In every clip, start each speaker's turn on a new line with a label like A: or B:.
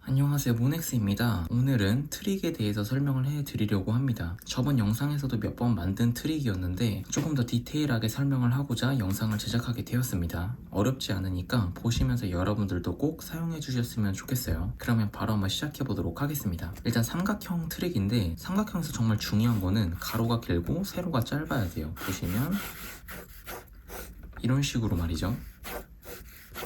A: 안녕하세요, 모넥스입니다. 오늘은 트릭에 대해서 설명을 해드리려고 합니다. 저번 영상에서도 몇 번 만든 트릭이었는데 조금 더 디테일하게 설명을 하고자 영상을 제작하게 되었습니다. 어렵지 않으니까 보시면서 여러분들도 꼭 사용해 주셨으면 좋겠어요. 그러면 바로 한번 시작해 보도록 하겠습니다. 일단 삼각형 트릭인데 삼각형에서 정말 중요한 거는 가로가 길고 세로가 짧아야 돼요. 보시면 이런 식으로 말이죠.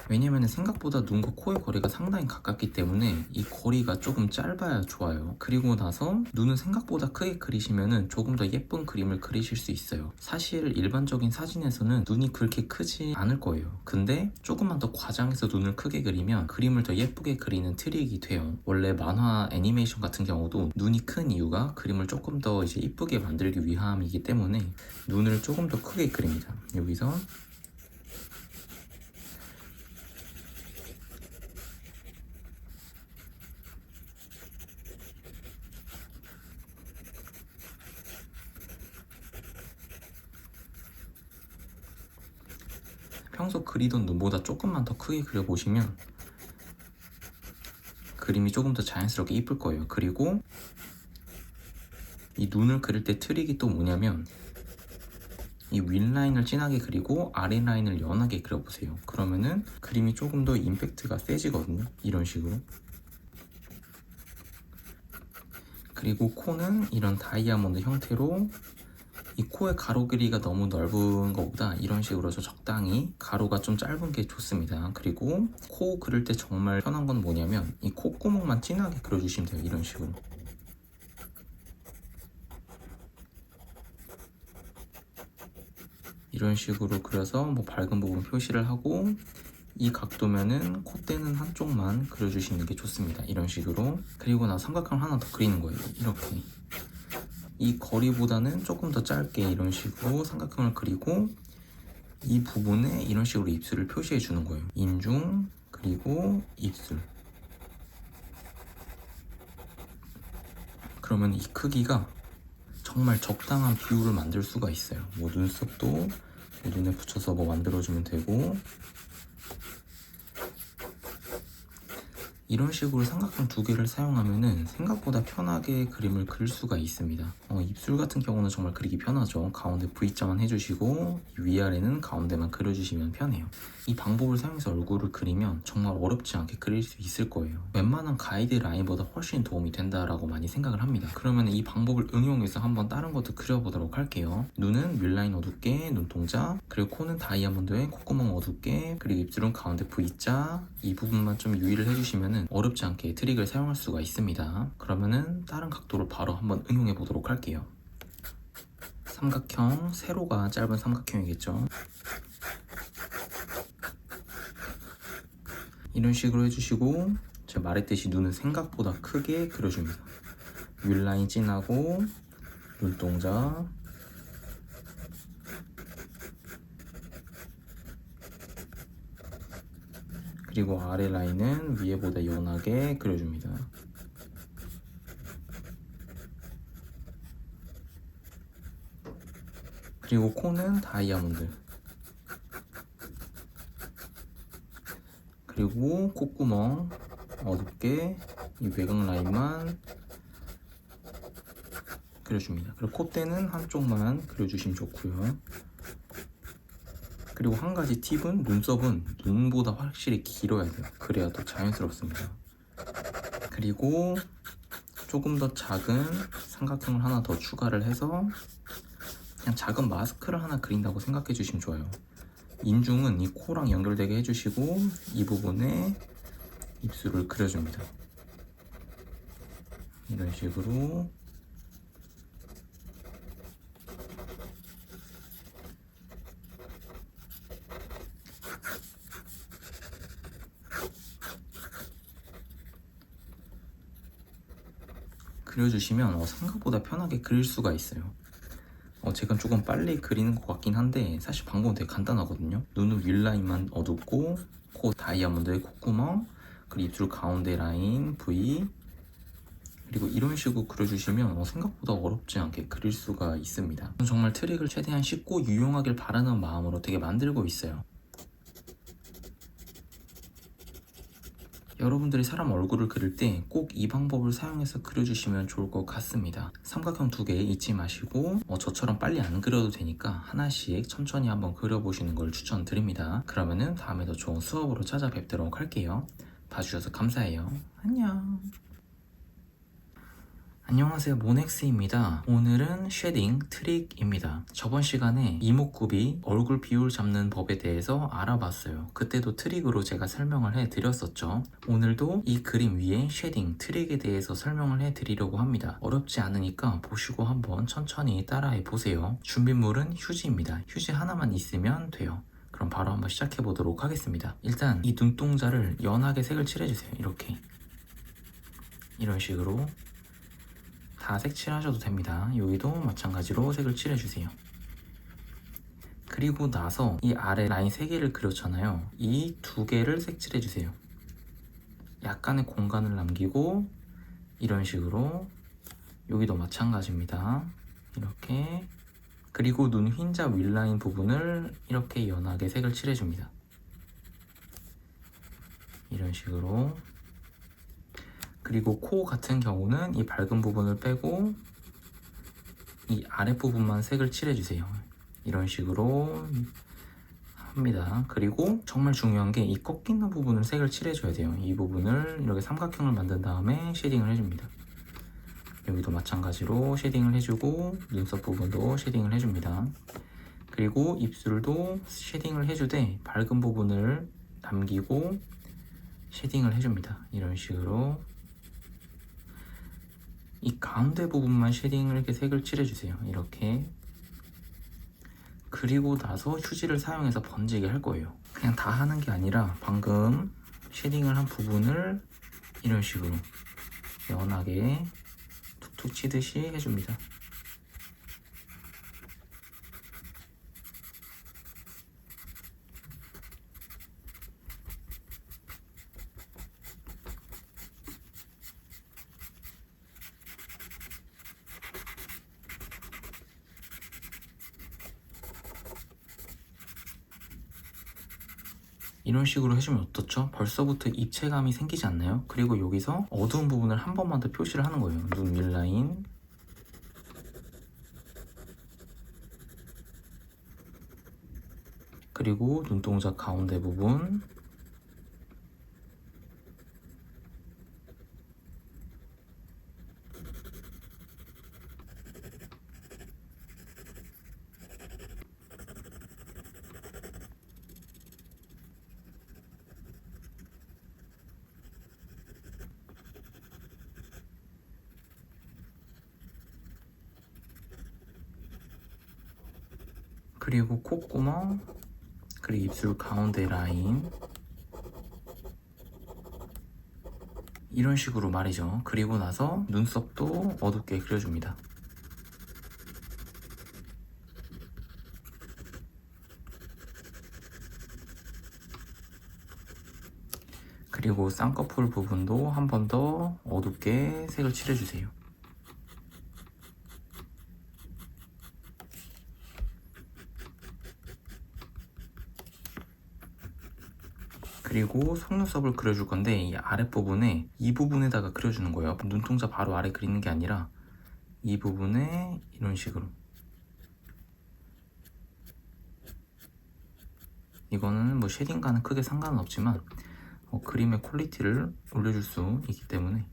A: 왜냐면 생각보다 눈과 코의 거리가 상당히 가깝기 때문에 이 거리가 조금 짧아야 좋아요. 그리고 나서 눈을 생각보다 크게 그리시면 조금 더 예쁜 그림을 그리실 수 있어요. 사실 일반적인 사진에서는 눈이 그렇게 크지 않을 거예요. 근데 조금만 더 과장해서 눈을 크게 그리면 그림을 더 예쁘게 그리는 트릭이 돼요. 원래 만화 애니메이션 같은 경우도 눈이 큰 이유가 그림을 조금 더 이제 이쁘게 만들기 위함이기 때문에 눈을 조금 더 크게 그립니다. 여기서 평소 그리던 눈보다 조금만 더 크게 그려보시면 그림이 조금 더 자연스럽게 이쁠 거예요. 그리고 이 눈을 그릴 때 트릭이 또 뭐냐면 이 윗라인을 진하게 그리고 아랫라인을 연하게 그려보세요. 그러면은 그림이 조금 더 임팩트가 세지거든요. 이런 식으로. 그리고 코는 이런 다이아몬드 형태로 이 코의 가로 길이가 너무 넓은 것보다 이런 식으로 적당히 가로가 좀 짧은 게 좋습니다. 그리고 코 그릴 때 정말 편한 건 뭐냐면 이 콧구멍만 진하게 그려주시면 돼요. 이런 식으로. 이런 식으로 그려서 뭐 밝은 부분 표시를 하고 이 각도면은 콧대는 한쪽만 그려주시는 게 좋습니다. 이런 식으로. 그리고 나 삼각형 하나 더 그리는 거예요. 이렇게. 이 거리보다는 조금 더 짧게 이런 식으로 삼각형을 그리고 이 부분에 이런 식으로 입술을 표시해 주는 거예요. 인중 그리고 입술. 그러면 이 크기가 정말 적당한 비율을 만들 수가 있어요. 뭐 눈썹도 뭐 눈에 붙여서 뭐 만들어주면 되고 이런 식으로 삼각형 두 개를 사용하면은 생각보다 편하게 그림을 그릴 수가 있습니다. 입술 같은 경우는 정말 그리기 편하죠. 가운데 V자만 해주시고 위아래는 가운데만 그려주시면 편해요. 이 방법을 사용해서 얼굴을 그리면 정말 어렵지 않게 그릴 수 있을 거예요. 웬만한 가이드라인보다 훨씬 도움이 된다라고 많이 생각을 합니다. 그러면 이 방법을 응용해서 한번 다른 것도 그려보도록 할게요. 눈은 윗라인 어둡게, 눈동자, 그리고 코는 다이아몬드에 콧구멍 어둡게, 그리고 입술은 가운데 V자, 이 부분만 좀 유의를 해주시면 어렵지 않게 트릭을 사용할 수가 있습니다. 그러면은 다른 각도로 바로 한번 응용해 보도록 할게요. 삼각형, 세로가 짧은 삼각형이겠죠. 이런 식으로 해주시고 제가 말했듯이 눈은 생각보다 크게 그려줍니다. 윗라인 진하고 눈동자 그리고 아래 라인은 위에보다 연하게 그려줍니다. 그리고 코는 다이아몬드. 그리고 콧구멍 어둡게 이 외곽 라인만 그려줍니다. 그리고 콧대는 한쪽만 그려주시면 좋고요. 그리고 한 가지 팁은 눈썹은 눈보다 확실히 길어야 돼요. 그래야 더 자연스럽습니다. 그리고 조금 더 작은 삼각형을 하나 더 추가를 해서 그냥 작은 마스크를 하나 그린다고 생각해 주시면 좋아요. 인중은 이 코랑 연결되게 해주시고 이 부분에 입술을 그려줍니다. 이런 식으로 그려주시면 생각보다 편하게 그릴 수가 있어요. 제가 조금 빨리 그리는 것 같긴 한데 사실 방법은 되게 간단하거든요. 눈은 윗라인만 어둡고 코 다이아몬드의 콧구멍 그리고 입술 가운데 라인 V 그리고 이런 식으로 그려주시면 생각보다 어렵지 않게 그릴 수가 있습니다. 정말 트릭을 최대한 쉽고 유용하길 바라는 마음으로 되게 만들고 있어요. 여러분들이 사람 얼굴을 그릴 때 꼭 이 방법을 사용해서 그려주시면 좋을 것 같습니다. 삼각형 2개 잊지 마시고 저처럼 빨리 안 그려도 되니까 하나씩 천천히 한번 그려보시는 걸 추천드립니다. 그러면은 다음에도 좋은 수업으로 찾아뵙도록 할게요. 봐주셔서 감사해요. 안녕. 안녕하세요, 모넥스입니다. 오늘은 쉐딩 트릭입니다. 저번 시간에 이목구비 얼굴 비율 잡는 법에 대해서 알아봤어요. 그때도 트릭으로 제가 설명을 해드렸었죠. 오늘도 이 그림 위에 쉐딩 트릭에 대해서 설명을 해드리려고 합니다. 어렵지 않으니까 보시고 한번 천천히 따라해 보세요. 준비물은 휴지입니다. 휴지 하나만 있으면 돼요. 그럼 바로 한번 시작해 보도록 하겠습니다. 일단 이 눈동자를 연하게 색을 칠해주세요. 이런 식으로 다 색칠하셔도 됩니다. 여기도 마찬가지로 색을 칠해주세요. 그리고 나서 이 아래 라인 3개를 그렸잖아요. 이 2개를 색칠해주세요. 약간의 공간을 남기고 이런 식으로 여기도 마찬가지입니다. 이렇게. 그리고 눈 흰자 윗라인 부분을 이렇게 연하게 색을 칠해줍니다. 이런 식으로. 그리고 코 같은 경우는 이 밝은 부분을 빼고 이 아랫부분만 색을 칠해주세요. 이런 식으로 합니다. 그리고 정말 중요한 게 이 꺾이는 부분을 색을 칠해줘야 돼요. 이 부분을 이렇게 삼각형을 만든 다음에 쉐딩을 해줍니다. 여기도 마찬가지로 쉐딩을 해주고 눈썹 부분도 쉐딩을 해줍니다. 그리고 입술도 쉐딩을 해주되 밝은 부분을 남기고 쉐딩을 해줍니다. 이런 식으로. 이 가운데 부분만 쉐딩을 이렇게 색을 칠해주세요. 이렇게. 그리고 나서 휴지를 사용해서 번지게 할 거예요. 그냥 다 하는 게 아니라 방금 쉐딩을 한 부분을 이런 식으로 연하게 툭툭 치듯이 해줍니다. 이런 식으로 해주면 어떻죠? 벌써부터 입체감이 생기지 않나요? 그리고 여기서 어두운 부분을 한 번만 더 표시를 하는 거예요. 눈 윗라인. 그리고 눈동자 가운데 부분. 그리고 콧구멍, 그리고 입술 가운데 라인. 이런 식으로 말이죠. 그리고 나서 눈썹도 어둡게 그려줍니다. 그리고 쌍꺼풀 부분도 한 번 더 어둡게 색을 칠해주세요. 그리고 속눈썹을 그려줄 건데 이 아랫부분에 이 부분에다가 그려주는 거예요. 눈동자 바로 아래 그리는 게 아니라 이 부분에 이런 식으로. 이거는 뭐 쉐딩과는 크게 상관은 없지만 그림의 퀄리티를 올려줄 수 있기 때문에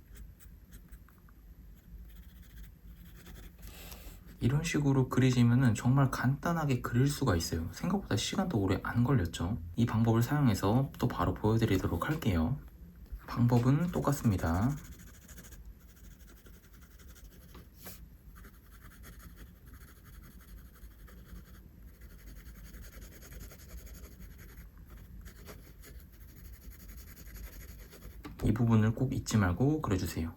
A: 이런 식으로 그리시면은 정말 간단하게 그릴 수가 있어요. 생각보다 시간도 오래 안 걸렸죠. 이 방법을 사용해서 또 바로 보여드리도록 할게요. 방법은 똑같습니다. 이 부분을 꼭 잊지 말고 그려주세요.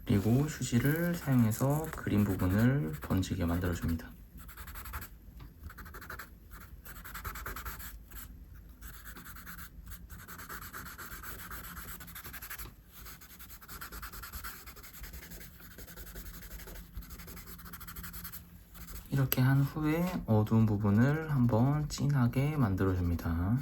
A: 그리고 휴지를 사용해서 그림 부분을 번지게 만들어줍니다. 이렇게 한 후에 어두운 부분을 한번 진하게 만들어줍니다.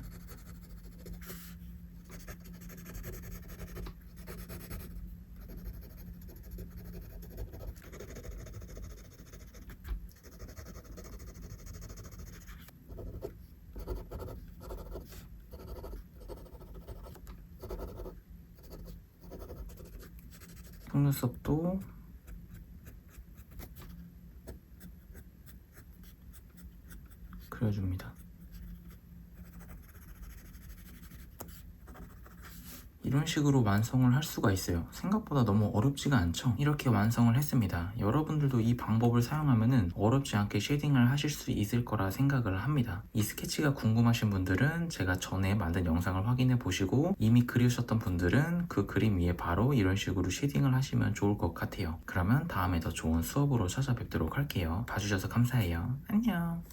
A: 속눈썹도 그려줍니다. 이런 식으로 완성을 할 수가 있어요. 생각보다 너무 어렵지가 않죠? 이렇게 완성을 했습니다. 여러분들도 이 방법을 사용하면 어렵지 않게 쉐딩을 하실 수 있을 거라 생각을 합니다. 이 스케치가 궁금하신 분들은 제가 전에 만든 영상을 확인해 보시고 이미 그리셨던 분들은 그 그림 위에 바로 이런 식으로 쉐딩을 하시면 좋을 것 같아요. 그러면 다음에 더 좋은 수업으로 찾아뵙도록 할게요. 봐주셔서 감사해요. 안녕.